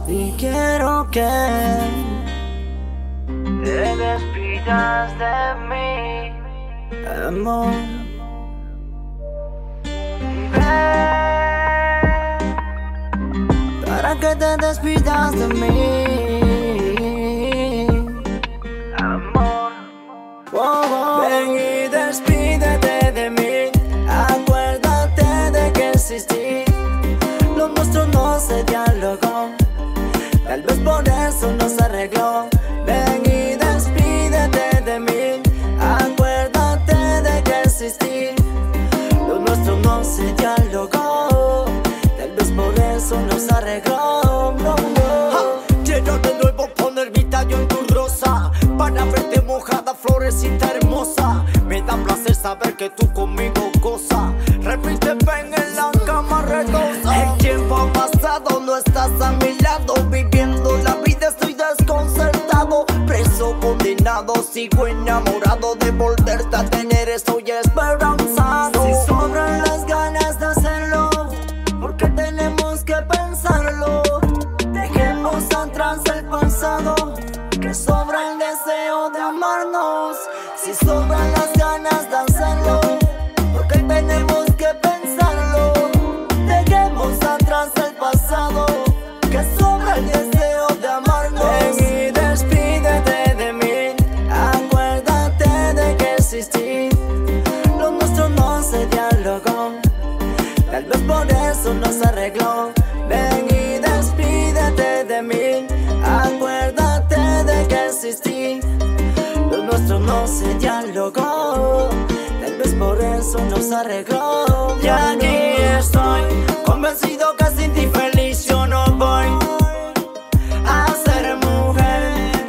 Y quiero que te despidas de mí, amor. Para que te despidas de mí, amor. Ven y despídete de mí. Acuérdate de que existí. Lo nuestro no se dialogó, tal vez por eso no se arregló. Ven y despídete de mí. Acuérdate de que existí. Lo nuestro no se dialogó, tal vez por eso no se arregló. No, no. Quiero de nuevo poner mi tallo en tu rosa, para verte mojada, florecita hermosa. Me da placer saber que tú conmigo gozas. Repite, ven en la cama redosa. El tiempo ha pasado, no estás a mi lado. Viviendo la vida estoy desconcertado. Preso, condenado, sigo enamorado. De volverte a tener estoy esperanzado. Si sobran las ganas de hacerlo, porque tenemos que pensarlo. Dejemos atrás el pasado, que sobra el deseo de amarnos. Si sobran las ganas de hacerlo, porque tenemos que pensarlo. Dejemos atrás el pasado, que sobra el deseo de amarnos. Ven y despídete de mí. Acuérdate de que existí. Lo nuestro no se dialogó, tal vez por eso no se arregló. Ven y despídete de mí. Acuérdate de que existí. Lo nuestro no se dialogó, tal vez por eso no se arregló. Y aquí estoy, convencido que sin ti feliz yo no voy A ser mujer,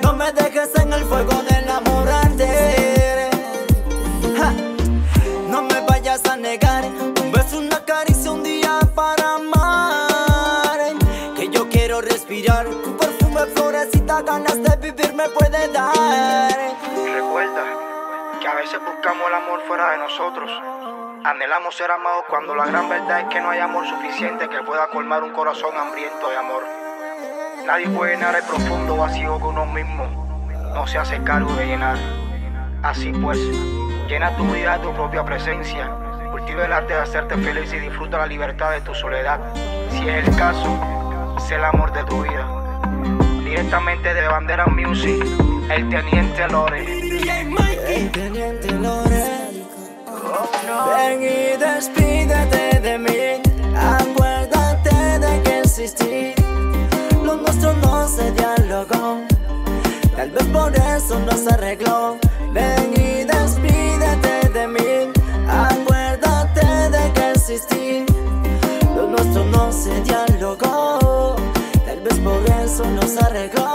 no me dejes en el fuego del amor arder. Ja, no me vayas a negar un beso, una caricia, un día para amar. Que yo quiero respirar tu perfume, florecita, ganas de vivir me puede dar. Recuerda que a veces buscamos el amor fuera de nosotros. Anhelamos ser amados cuando la gran verdad es que no hay amor suficiente que pueda colmar un corazón hambriento de amor. Nadie puede llenar el profundo vacío que uno mismo no se hace cargo de llenar. Así pues, llena tu vida de tu propia presencia. Cultiva el arte de hacerte feliz y disfruta la libertad de tu soledad. Si es el caso, sé el amor de tu vida. Directamente de Bandera Music, el Teniente Lore. El Teniente Lore. Ven y despídete de mí. Acuérdate de que existí. Lo nuestro no se dialogó, tal vez por eso no se arregló. Ven y despídete de mí. Acuérdate de que existí. Lo nuestro no se dialogó, tal vez por eso no se arregló.